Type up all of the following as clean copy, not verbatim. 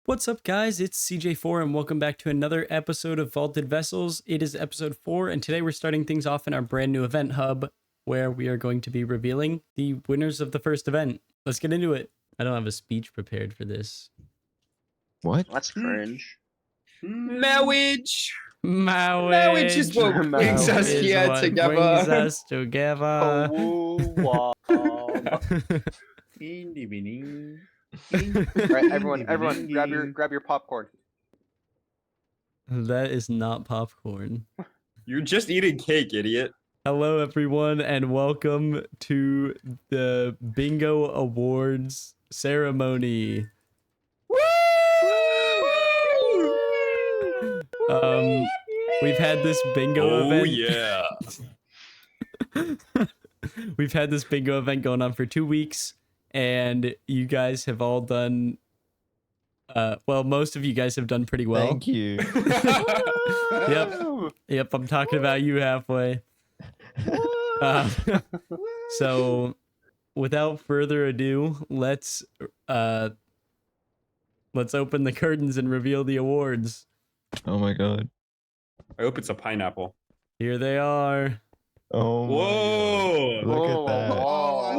What's up, guys? It's Seajayfour, and welcome back to another episode of Vaulted Vessels. It is episode 4, and today we're starting things off in our brand new event hub, where we are going to be revealing the winners of the first event. Let's get into it. I don't have a speech prepared for this. What? That's cringe. Marriage. Marriage is what brings us is here what together. brings us together. Oh, wow. Right, everyone, grab your popcorn. That is not popcorn. You're just eating cake, idiot. Hello, everyone, and welcome to the Bingo Awards ceremony. We've had this bingo event. Yeah. We've had this bingo event going on for 2 weeks, and you guys have all done. Well, most of you guys have done pretty well. Thank you. Yep. I'm talking about you halfway. So, without further ado, let's open the curtains and reveal the awards. Oh my god. I hope it's a pineapple. Here they are. Oh my Whoa. god. Look at that. Whoa.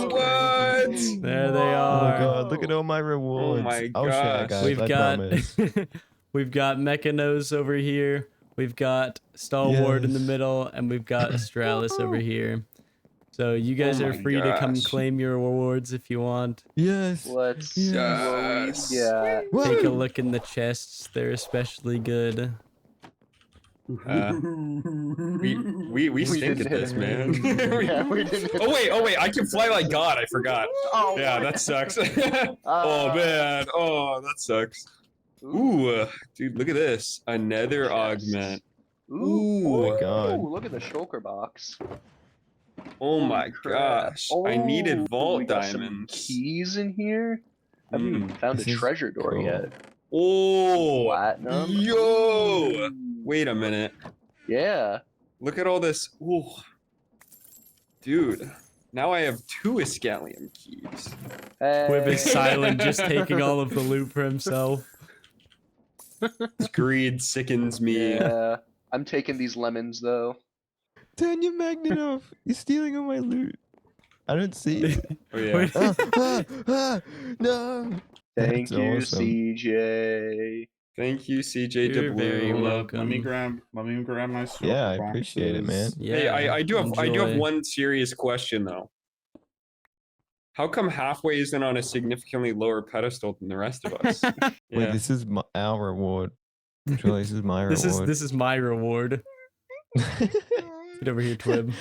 What? There they Oh are. my god, look at all my rewards. my I'll share, gosh. guys, We've I got promise. we've got Mechanos over here. We've got Stalwart in the Yes. middle, and we've got Astralis over here. So you guys Oh are my free to come gosh. claim your rewards if you want. Yes. Let's see Yes. what we got. Take a look in the chests; they're especially good. We stink didn't at this, hit man. Yeah, we didn't hit Oh wait, I can fly like God. I forgot. Oh, Yeah, my that sucks. God. Oh man. Oh, that sucks. Ooh, dude, look at this. A nether Yes. augment. Ooh, Oh my God. Look at the shulker box. Oh my Holy crap. gosh. I needed Oh, vault we got some diamonds. keys in here. Haven't even found a This is treasure door cool. yet. Oh, Platinum. yo. Ooh. Wait a minute. Yeah. Look at all this. Ooh. Dude, now I have 2 Escalium keys. Quib is Hey. silent, just taking all of the loot for himself. This greed sickens me. Yeah. I'm taking these lemons though. Turn your magnet off. You're stealing all my loot. I don't see it. Oh yeah. Wait. No. Thank That's you, awesome. CJ. Thank you, CJ You're very DeBlue. welcome. Let me grab my silver Yeah, I boxes. appreciate it, man. Yeah, Hey, I do have enjoy. one serious question though. How come halfway isn't on a significantly lower pedestal than the rest of us? Wait, Yeah. this is our reward. Surely this is my reward. This is my reward. Get over here, Twib.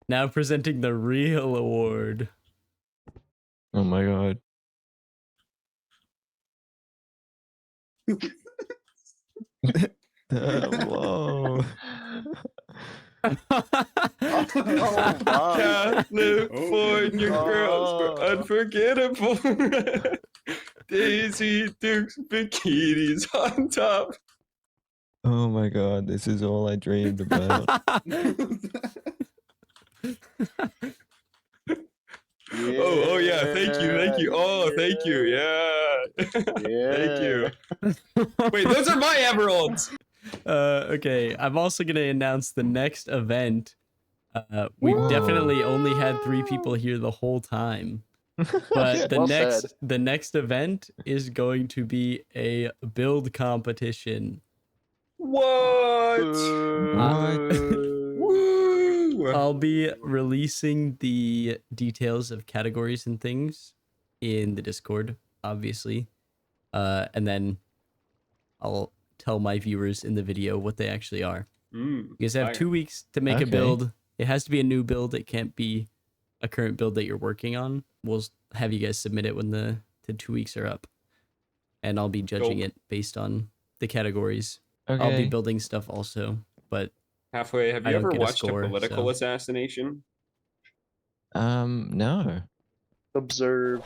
Now presenting the real award. Oh my god. Whoa. Oh, wow. California girls were Oh. unforgettable. Daisy Dukes bikinis on top. Oh my god, this is all I dreamed about. Oh yeah, thank you. Oh, thank you. Yeah. Thank you. Wait, those are my emeralds. Okay, I'm also gonna announce the next event. We've Whoa. definitely only had 3 people here the whole time, but Well said. the next event is going to be a build competition. What? Woo! I'll be releasing the details of categories and things in the Discord, obviously, and then I'll tell my viewers in the video what they actually are. You guys have fire. 2 weeks to make a Okay. build. It has to be a new build. It can't be a current build that you're working on. We'll have you guys submit it when the 2 weeks are up, and I'll be judging Dope. it based on the categories. I'll be Okay. building stuff also, but Halfway, have I you don't ever get a watched score, a political so. assassination? No. Observe.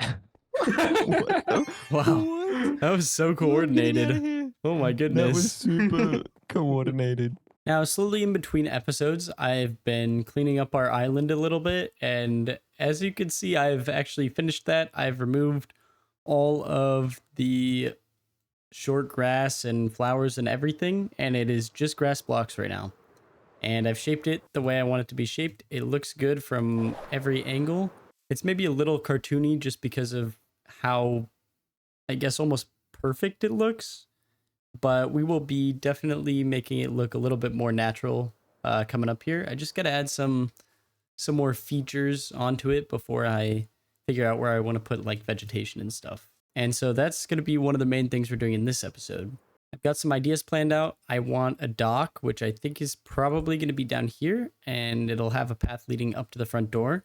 What the- wow, What? that was so I'm getting outta coordinated. here. Oh my That was goodness. super coordinated. Now, slowly in between episodes, I've been cleaning up our island a little bit, and as you can see, I've actually finished that. I've removed all of the short grass and flowers and everything, and it is just grass blocks right now. And I've shaped it the way I want it to be shaped. It looks good from every angle. It's maybe a little cartoony just because of how, I guess, almost perfect it looks. But we will be definitely making it look a little bit more natural coming up here. I just got to add some more features onto it before I figure out where I want to put like vegetation and stuff. And so that's going to be one of the main things we're doing in this episode. I've got some ideas planned out. I want a dock, which I think is probably going to be down here, and it'll have a path leading up to the front door.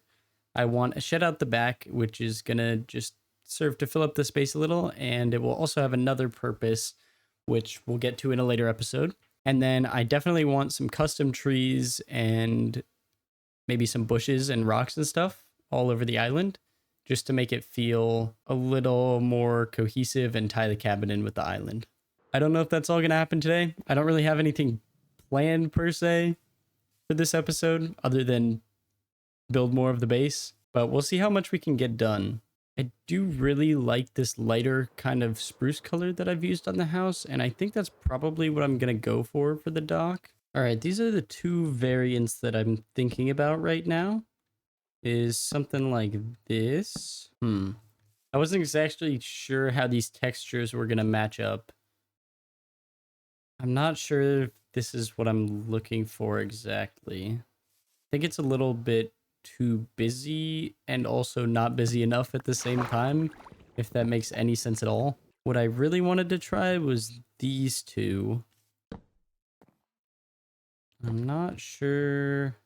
I want a shed out the back, which is going to just serve to fill up the space a little, and it will also have another purpose, which we'll get to in a later episode. And then I definitely want some custom trees and maybe some bushes and rocks and stuff all over the island, just to make it feel a little more cohesive and tie the cabin in with the island. I don't know if that's all going to happen today. I don't really have anything planned per se for this episode other than build more of the base, but we'll see how much we can get done. I do really like this lighter kind of spruce color that I've used on the house, and I think that's probably what I'm going to go for the dock. All right, these are the two variants that I'm thinking about right now. Is something like this. I wasn't exactly sure how these textures were going to match up. I'm not sure if this is what I'm looking for exactly. I think it's a little bit too busy and also not busy enough at the same time, if that makes any sense at all. What I really wanted to try was these two. I'm not sure.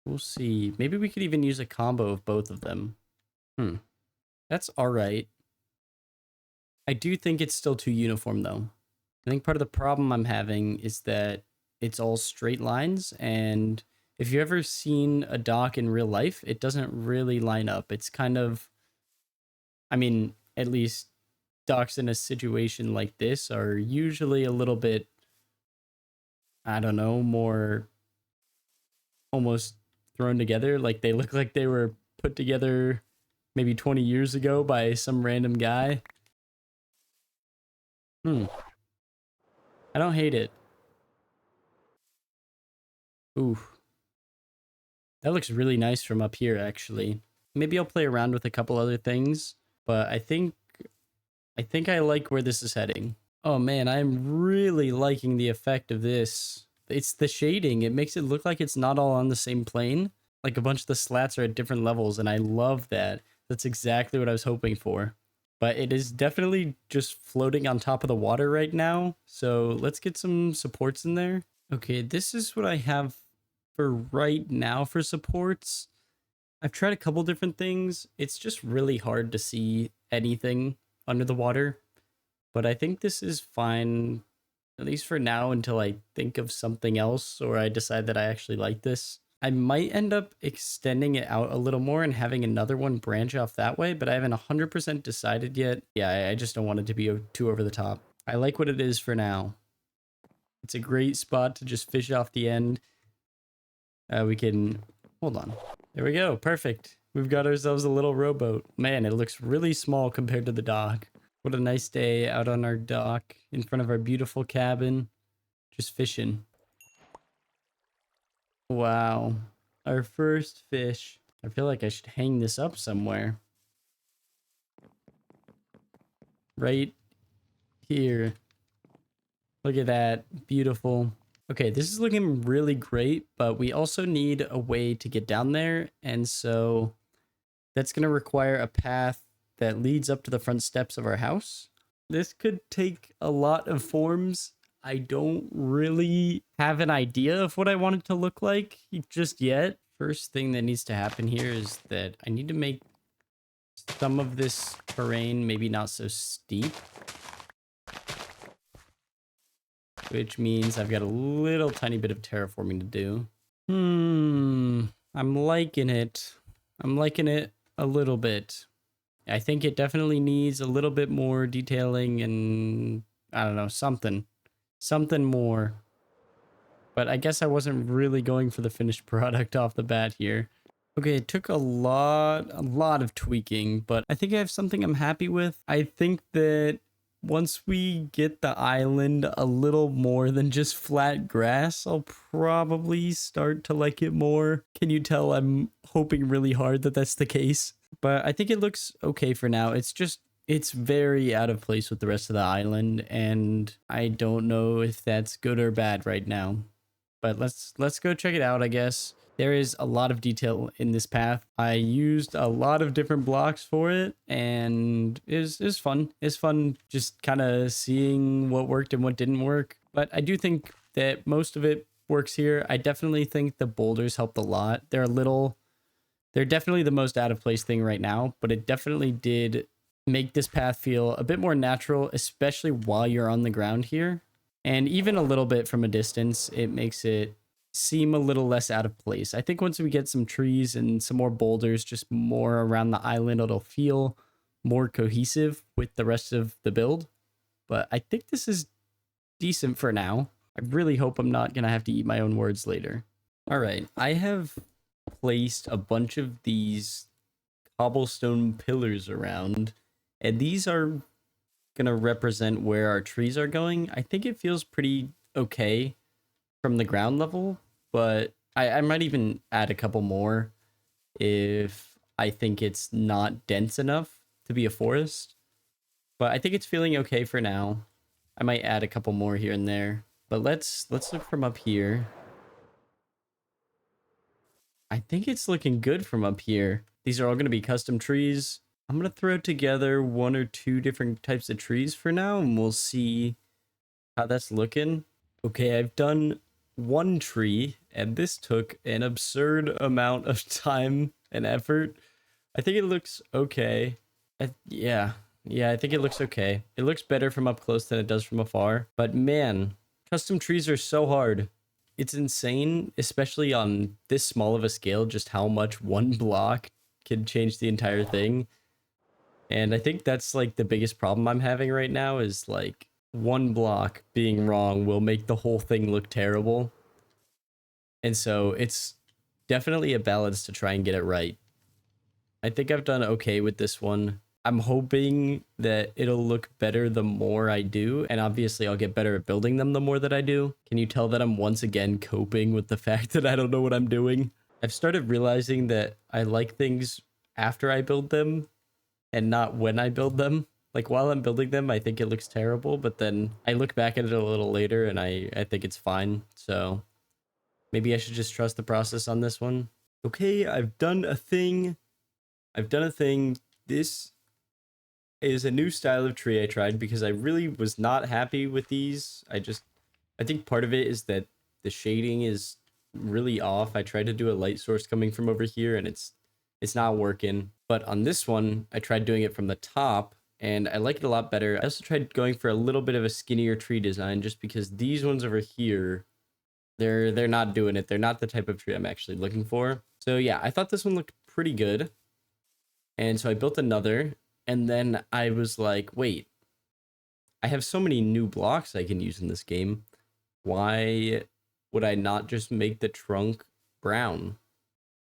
We'll see. Maybe we could even use a combo of both of them. That's all right. I do think it's still too uniform though. I think part of the problem I'm having is that it's all straight lines, and if you've ever seen a dock in real life, it doesn't really line up. It's kind of, I mean, at least docks in a situation like this are usually a little bit, I don't know, more almost thrown together. Like they look like they were put together maybe 20 years ago by some random guy. I don't hate it. Ooh. That looks really nice from up here, actually. Maybe I'll play around with a couple other things, but I think I like where this is heading. Oh man, I'm really liking the effect of this. It's the shading. It makes it look like it's not all on the same plane. Like a bunch of the slats are at different levels, and I love that. That's exactly what I was hoping for. But it is definitely just floating on top of the water right now. So let's get some supports in there. Okay, this is what I have for right now for supports. I've tried a couple different things. It's just really hard to see anything under the water. But I think this is fine, at least for now, until I think of something else or I decide that I actually like this. I might end up extending it out a little more and having another one branch off that way, but I haven't 100% decided yet. Yeah, I just don't want it to be too over the top. I like what it is for now. It's a great spot to just fish off the end. We can... Hold on. There we go. Perfect. We've got ourselves a little rowboat. Man, it looks really small compared to the dock. What a nice day out on our dock in front of our beautiful cabin. Just fishing. Wow. Our first fish. I feel like I should hang this up somewhere. Right here. Look at that. Beautiful. Okay, this is looking really great, but we also need a way to get down there. And so that's going to require a path that leads up to the front steps of our house. This could take a lot of forms. I don't really have an idea of what I want it to look like just yet. First thing that needs to happen here is that I need to make some of this terrain maybe not so steep. Which means I've got a little tiny bit of terraforming to do. I'm liking it. I'm liking it a little bit. I think it definitely needs a little bit more detailing and, I don't know, something more. But I guess I wasn't really going for the finished product off the bat here. Okay, it took a lot of tweaking, but I think I have something I'm happy with. I think that once we get the island a little more than just flat grass, I'll probably start to like it more. Can you tell I'm hoping really hard that that's the case? But I think it looks okay for now. It's very out of place with the rest of the island, and I don't know if that's good or bad right now. But let's go check it out, I guess. There is a lot of detail in this path. I used a lot of different blocks for it, and it's fun. It's fun just kind of seeing what worked and what didn't work. But I do think that most of it works here. I definitely think the boulders helped a lot. They're definitely the most out of place thing right now, but it definitely did make this path feel a bit more natural, especially while you're on the ground here. And even a little bit from a distance, it makes it seem a little less out of place. I think once we get some trees and some more boulders, just more around the island, it'll feel more cohesive with the rest of the build. But I think this is decent for now. I really hope I'm not going to have to eat my own words later. All right, I have placed a bunch of these cobblestone pillars around, and these are gonna represent where our trees are going. I think it feels pretty okay from the ground level, but I might even add a couple more if I think it's not dense enough to be a forest. But I think it's feeling okay for now. I might add a couple more here and there. But let's look from up here. I think it's looking good from up here. These are all going to be custom trees. I'm going to throw together 1 or 2 different types of trees for now, and we'll see how that's looking. Okay, I've done 1 tree, and this took an absurd amount of time and effort. I think it looks okay. Yeah, I think it looks okay. It looks better from up close than it does from afar. But man, custom trees are so hard. It's insane, especially on this small of a scale, just how much 1 block can change the entire thing. And I think that's like the biggest problem I'm having right now is like 1 block being wrong will make the whole thing look terrible. And so it's definitely a balance to try and get it right. I think I've done okay with this one. I'm hoping that it'll look better the more I do, and obviously I'll get better at building them the more that I do. Can you tell that I'm once again coping with the fact that I don't know what I'm doing? I've started realizing that I like things after I build them and not when I build them. Like while I'm building them, I think it looks terrible, but then I look back at it a little later and I think it's fine. So maybe I should just trust the process on this one. Okay, I've done a thing. This is a new style of tree I tried because I really was not happy with these. I think part of it is that the shading is really off. I tried to do a light source coming from over here and it's not working. But on this one, I tried doing it from the top and I like it a lot better. I also tried going for a little bit of a skinnier tree design just because these ones over here, they're not doing it. They're not the type of tree I'm actually looking for. So yeah, I thought this one looked pretty good. And so I built another, and then I was like, wait, I have so many new blocks I can use in this game. Why would I not just make the trunk brown?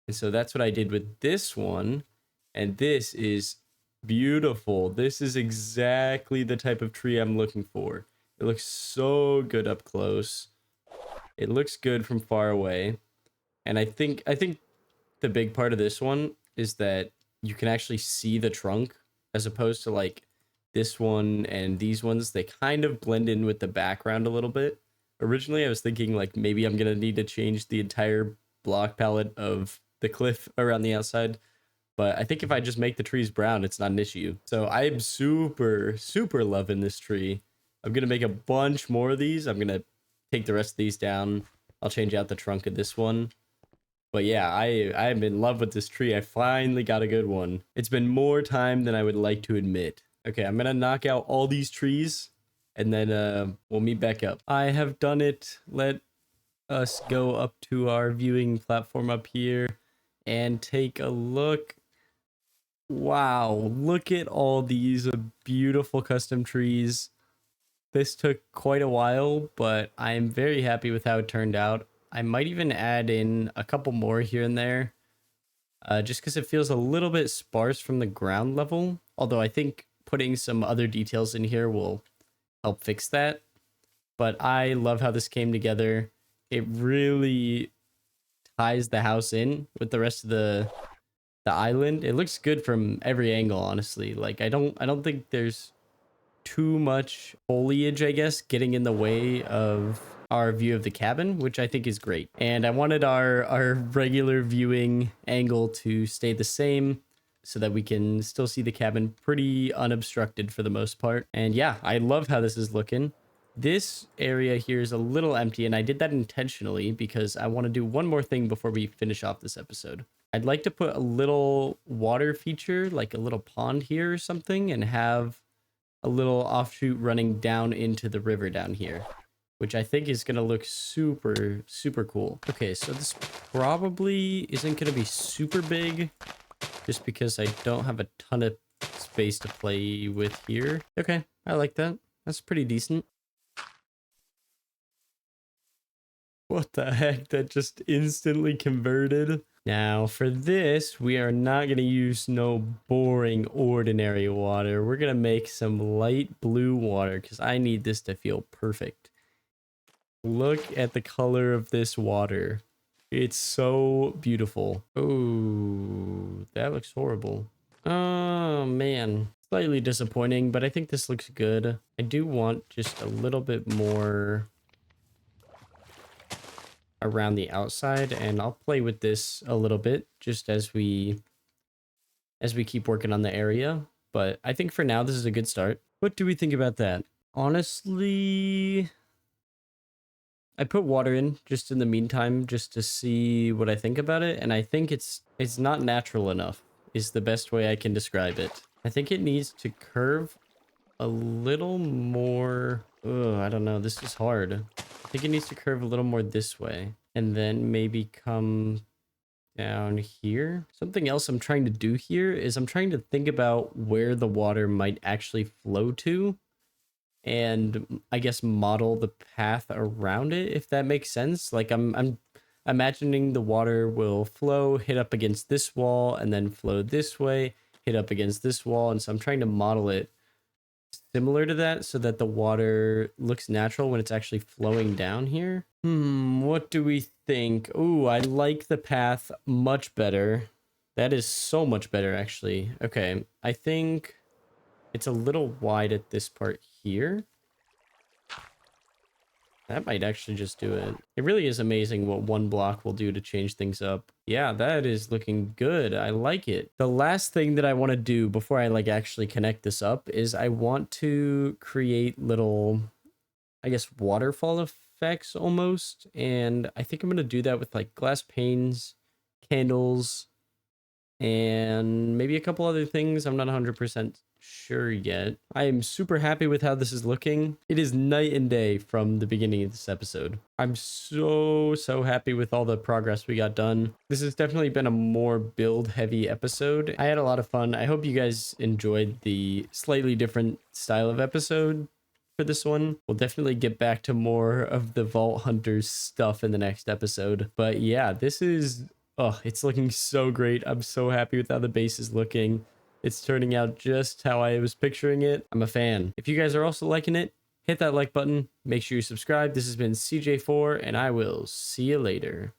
And so that's what I did with this one. And this is beautiful. This is exactly the type of tree I'm looking for. It looks so good up close. It looks good from far away. And I think the big part of this one is that you can actually see the trunk as opposed to like this one and these ones. They kind of blend in with the background a little bit. Originally, I was thinking like maybe I'm going to need to change the entire block palette of the cliff around the outside. But I think if I just make the trees brown, it's not an issue. So I'm super, super loving this tree. I'm going to make a bunch more of these. I'm going to take the rest of these down. I'll change out the trunk of this one. But yeah, I'm in love with this tree. I finally got a good one. It's been more time than I would like to admit. Okay, I'm going to knock out all these trees and then we'll meet back up. I have done it. Let us go up to our viewing platform up here and take a look. Wow, look at all these beautiful custom trees. This took quite a while, but I'm very happy with how it turned out. I might even add in a couple more here and there, just because it feels a little bit sparse from the ground level. Although I think putting some other details in here will help fix that. But I love how this came together. It really ties the house in with the rest of the island. It looks good from every angle, honestly. Like I don't think there's too much foliage, I guess, getting in the way of our view of the cabin, which I think is great. And I wanted our regular viewing angle to stay the same so that we can still see the cabin pretty unobstructed for the most part. And yeah, I love how this is looking. This area here is a little empty, and I did that intentionally because I want to do one more thing before we finish off this episode. I'd like to put a little water feature, like a little pond here or something, and have a little offshoot running down into the river down here, which I think is going to look super, super cool. Okay, so this probably isn't going to be super big just because I don't have a ton of space to play with here. Okay, I like that. That's pretty decent. What the heck? That just instantly converted. Now, for this, we are not going to use no boring, ordinary water. We're going to make some light blue water because I need this to feel perfect. Look at the color of this water. It's so beautiful. Oh, that looks horrible. Oh, man. Slightly disappointing, but I think this looks good. I do want just a little bit more around the outside, and I'll play with this a little bit just as we keep working on the area. But I think for now this is a good start. What do we think about that? Honestly, I put water in just in the meantime just to see what I think about it, and I think it's not natural enough is the best way I can describe it. I think it needs to curve a little more. I don't know, this is hard. I think it needs to curve a little more this way and then maybe come down here. Something else I'm trying to do here is I'm trying to think about where the water might actually flow to and I guess model the path around it, if that makes sense. Like I'm imagining the water will flow, hit up against this wall and then flow this way, hit up against this wall. And so I'm trying to model it similar to that so that the water looks natural when it's actually flowing down here. What do we think? Ooh, I like the path much better. That is so much better, actually. Okay, I think it's a little wide at this part here. That might actually just do it. It really is amazing what one block will do to change things up. Yeah, that is looking good. I like it. The last thing that I want to do before I actually connect this up is I want to create little, I guess, waterfall effects almost. And I think I'm going to do that with glass panes, candles, and maybe a couple other things. I'm not 100% sure yet. I am super happy with how this is looking. It is night and day from the beginning of this episode. I'm so happy with all the progress we got done. This has definitely been a more build heavy episode. I had a lot of fun. I hope you guys enjoyed the slightly different style of episode for this one. We'll definitely get back to more of the Vault Hunters stuff in the next episode. But yeah, this is, it's looking so great. I'm so happy with how the base is looking. It's turning out just how I was picturing it. I'm a fan. If you guys are also liking it, hit that like button. Make sure you subscribe. This has been Seajayfour, and I will see you later.